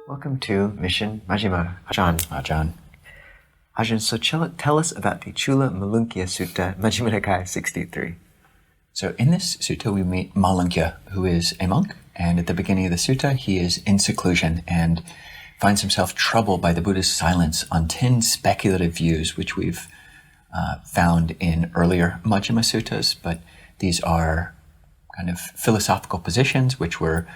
Welcome to Mission Majjhima, Ajahn. Ajahn, so tell us about the Cūḷamālukya Sutta, Majjhima Nikaya 63. So in this sutta we meet Māluṅkya, who is a monk, and at the beginning of the sutta he is in seclusion and finds himself troubled by the Buddha's silence on 10 speculative views, which we've found in earlier Majjhima suttas, but these are kind of philosophical positions which were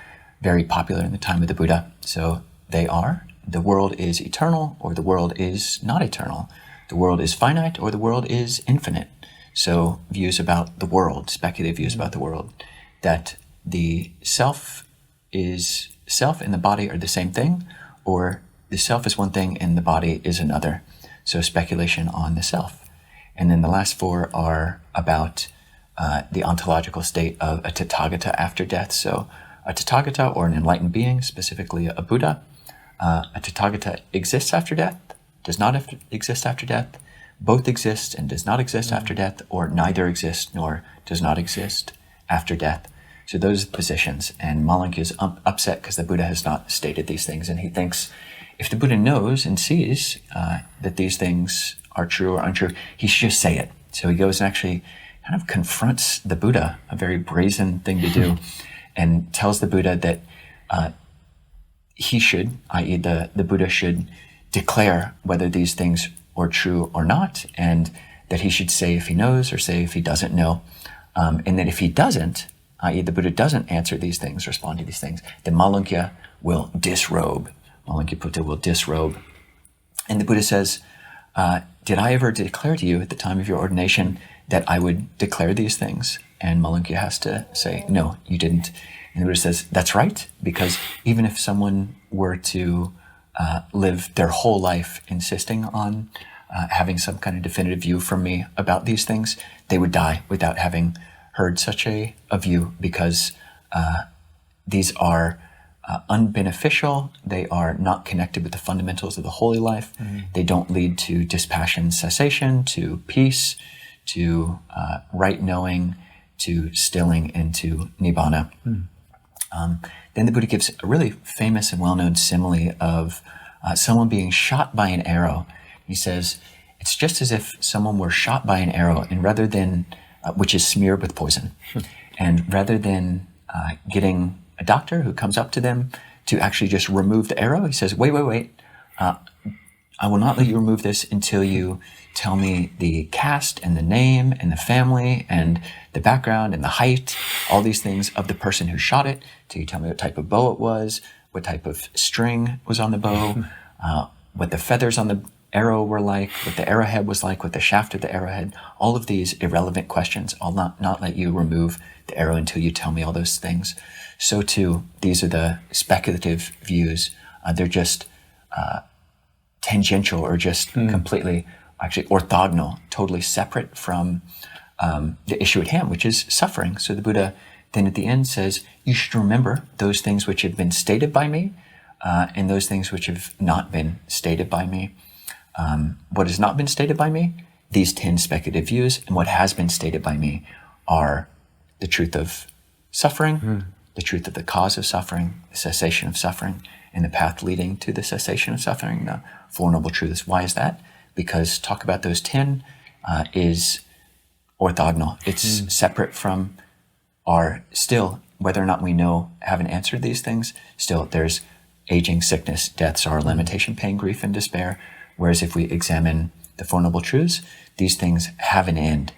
very popular in the time of the Buddha. So they are: the world is eternal, or the world is not eternal. The world is finite, or the world is infinite. So views about the world, speculative views about the world, that the self and the body are the same thing, or the self is one thing and the body is another. So speculation on the self. And then the last four are about the ontological state of a Tathagata after death. So a Tathagata, or an enlightened being, specifically a Buddha. A Tathagata exists after death, does not exist after death, both exist and does not exist after death, or neither exists nor does not exist after death. So those are the positions. And Māluṅkya is upset because the Buddha has not stated these things. And he thinks if the Buddha knows and sees that these things are true or untrue, he should just say it. So he goes and actually kind of confronts the Buddha, a very brazen thing to do, and tells the Buddha that he should, i.e. the Buddha should declare whether these things are true or not, and that he should say if he knows or say if he doesn't know. And that if he doesn't, i.e. the Buddha doesn't answer these things, respond to these things, then Māluṅkya will disrobe. Māluṅkyāputta will disrobe. And the Buddha says, did I ever declare to you at the time of your ordination that I would declare these things? And Māluṅkya has to say, no, you didn't. And the Buddha says, that's right, because even if someone were to live their whole life insisting on having some kind of definitive view from me about these things, they would die without having heard such a view, because these are unbeneficial, they are not connected with the fundamentals of the holy life, they don't lead to dispassion, cessation, to peace, to right knowing, to stilling, and to nibbana. Then the Buddha gives a really famous and well-known simile of someone being shot by an arrow. He says, it's just as if someone were shot by an arrow, and rather than, which is smeared with poison, and rather than getting a doctor who comes up to them to actually just remove the arrow, he says, wait, I will not let you remove this until you tell me the caste and the name and the family and the background and the height, all these things of the person who shot it, till you tell me what type of bow it was, what type of string was on the bow, what the feathers on the arrow were like, what the arrowhead was like, what the shaft of the arrowhead, all of these irrelevant questions. I'll not let you remove the arrow until you tell me all those things. So too, these are the speculative views. They're just tangential, or just completely, actually orthogonal, totally separate from the issue at hand, which is suffering. So the Buddha then at the end says, you should remember those things which have been stated by me, and those things which have not been stated by me. What has not been stated by me? These 10 speculative views. And what has been stated by me are the truth of suffering, the truth of the cause of suffering, the cessation of suffering, and the path leading to the cessation of suffering, the Four Noble Truths. Why is that? Because talk about those 10 is orthogonal. It's separate from our, still, whether or not we know, haven't answered these things, still there's aging, sickness, death, sorrow, lamentation, pain, grief, and despair. Whereas if we examine the Four Noble Truths, these things have an end.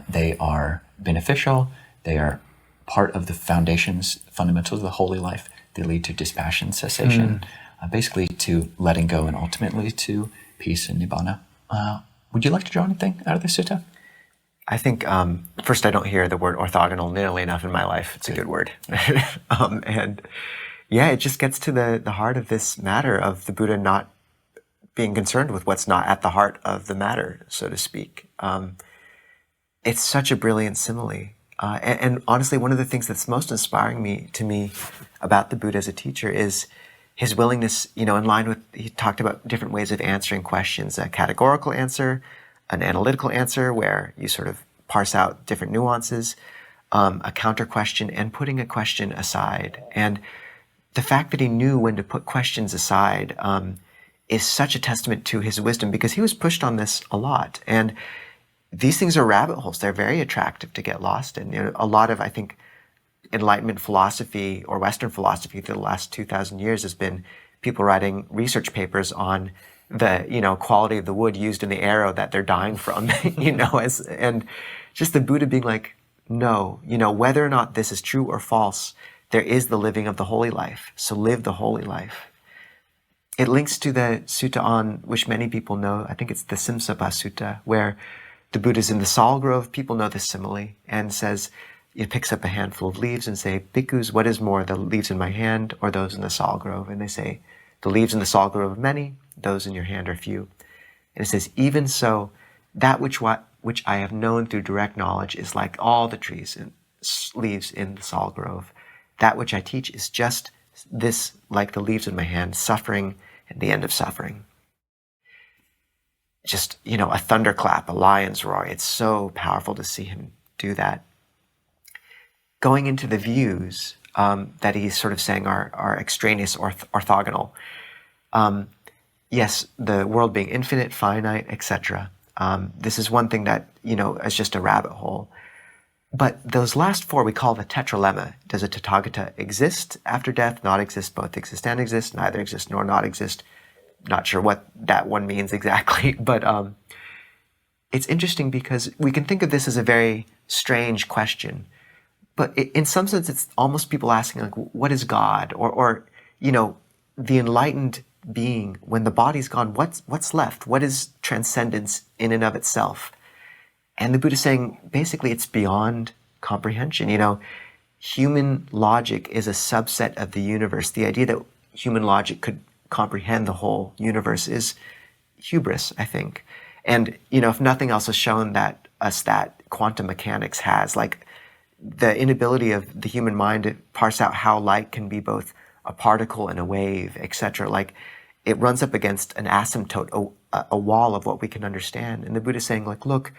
They are beneficial. They are part of the foundations, fundamentals of the holy life. They lead to dispassion, cessation, basically to letting go, and ultimately to peace and nibbana. Would you like to draw anything out of this sutta? I think, first, I don't hear the word orthogonal nearly enough in my life. It's a good word. And yeah, it just gets to the heart of this matter of the Buddha not being concerned with what's not at the heart of the matter, so to speak. It's such a brilliant simile. And honestly, one of the things that's most inspiring to me about the Buddha as a teacher is his willingness, in line with, he talked about different ways of answering questions, a categorical answer, an analytical answer where you sort of parse out different nuances, a counter question, and putting a question aside. And the fact that he knew when to put questions aside is such a testament to his wisdom, because he was pushed on this a lot. And these things are rabbit holes. They're very attractive to get lost in. You know, a lot of, I think, Enlightenment philosophy or Western philosophy for the last 2,000 years has been people writing research papers on the, you know, quality of the wood used in the arrow that they're dying from, you know, and just the Buddha being like, no, you know, whether or not this is true or false, there is the living of the holy life. So live the holy life. It links to the sutta on which many people know. I think it's the Simsapa Sutta, where the Buddha's in the sal grove. People know this simile, and says, he picks up a handful of leaves and say, "Bhikkhus, what is more, the leaves in my hand or those in the sal grove?" And they say, "The leaves in the sal grove are many, those in your hand are few." And it says, "Even so, that which I have known through direct knowledge is like all the trees and leaves in the sal grove. That which I teach is just this, like the leaves in my hand, suffering and the end of suffering." Just, you know, a thunderclap, a lion's roar. It's so powerful to see him do that. Going into the views that he's sort of saying are extraneous or orthogonal. Yes, the world being infinite, finite, etc. This is one thing that, you know, is just a rabbit hole. But those last four we call the tetralemma. Does a Tathagata exist after death, not exist, both exist and exist, neither exist nor not exist? Not sure what that one means exactly, but it's interesting because we can think of this as a very strange question. But in some sense, it's almost people asking, like, what is God? Or you know, the enlightened being, when the body's gone, what's left? What is transcendence in and of itself? And the Buddha is saying, basically, it's beyond comprehension. You know, human logic is a subset of the universe. The idea that human logic could comprehend the whole universe is hubris, I think. And, you know, if nothing else has shown us that quantum mechanics has, like, the inability of the human mind to parse out how light can be both a particle and a wave, etc. Like, it runs up against an asymptote, a wall of what we can understand. And the Buddha is saying, like, look,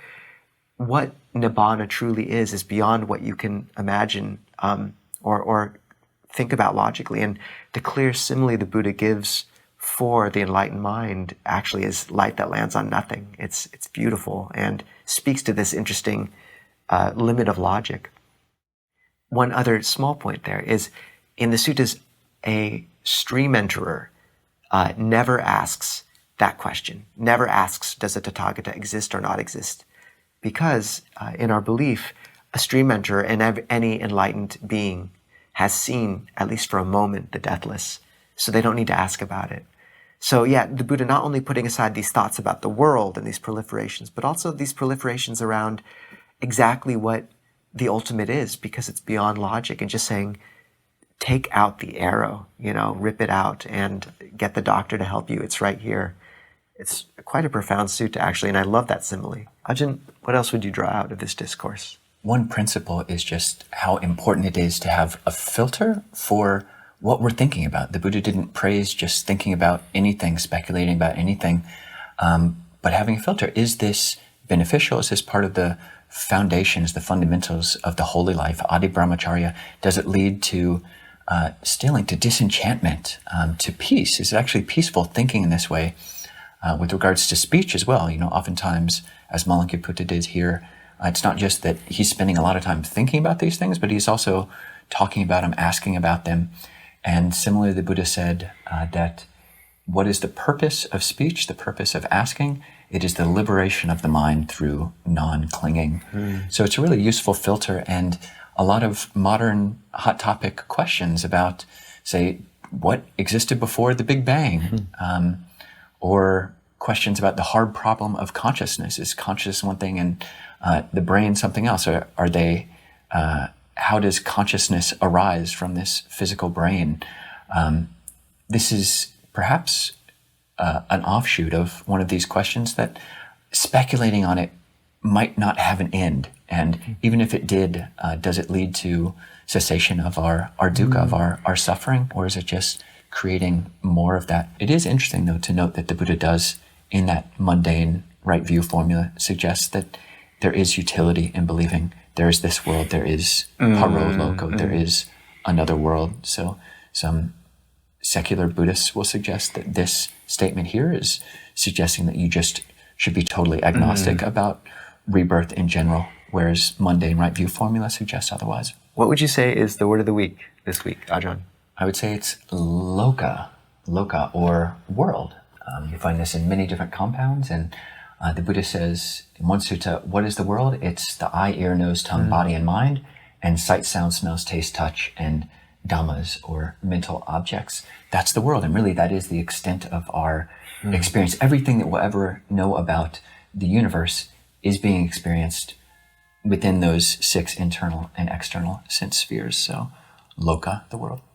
what nibbana truly is beyond what you can imagine or think about logically. And the clear simile the Buddha gives for the enlightened mind actually is light that lands on nothing. It's beautiful and speaks to this interesting limit of logic. One other small point there is, in the suttas, a stream enterer never asks that question, never asks, does a Tathagata exist or not exist? Because in our belief, a stream enterer and any enlightened being has seen, at least for a moment, the deathless, so they don't need to ask about it. So yeah, the Buddha not only putting aside these thoughts about the world and these proliferations, but also these proliferations around exactly what the ultimate is, because it's beyond logic, and just saying, take out the arrow, you know, rip it out and get the doctor to help you. It's right here. It's quite a profound sutta, actually, and I love that simile. Ajahn, what else would you draw out of this discourse? One principle is just how important it is to have a filter for what we're thinking about. The Buddha didn't praise just thinking about anything, speculating about anything, but having a filter. Is this beneficial? Is this part of the foundations, the fundamentals of the holy life, Adi Brahmacharya? Does it lead to stilling, to disenchantment, to peace? Is it actually peaceful thinking in this way? With regards to speech as well, you know, oftentimes, as Māluṅkyāputta did here, it's not just that he's spending a lot of time thinking about these things, but he's also talking about them, asking about them. And similarly, the Buddha said that what is the purpose of speech, the purpose of asking? It is the liberation of the mind through non-clinging. So it's a really useful filter, and a lot of modern hot topic questions about, say, what existed before the Big Bang? Or questions about the hard problem of consciousness. Is consciousness one thing and the brain something else? Are they, how does consciousness arise from this physical brain? This is perhaps an offshoot of one of these questions that speculating on it might not have an end. And even if it did, does it lead to cessation of our dukkha, of our suffering? Or is it just creating more of that? It is interesting, though, to note that the Buddha does, in that mundane right view formula, suggest that there is utility in believing there is this world, there is paro loco, there is another world. So some secular Buddhists will suggest that this statement here is suggesting that you just should be totally agnostic about rebirth in general, whereas mundane right view formula suggests otherwise. What would you say is the word of the week this week, Ajahn? I would say it's loka, or world. You find this in many different compounds, and the Buddha says in one sutta, what is the world? It's the eye, ear, nose, tongue, body, and mind, and sight, sound, smells, taste, touch, and dhammas, or mental objects. That's the world, and really that is the extent of our experience. Everything that we'll ever know about the universe is being experienced within those 6 internal and external sense spheres. So, loka, the world.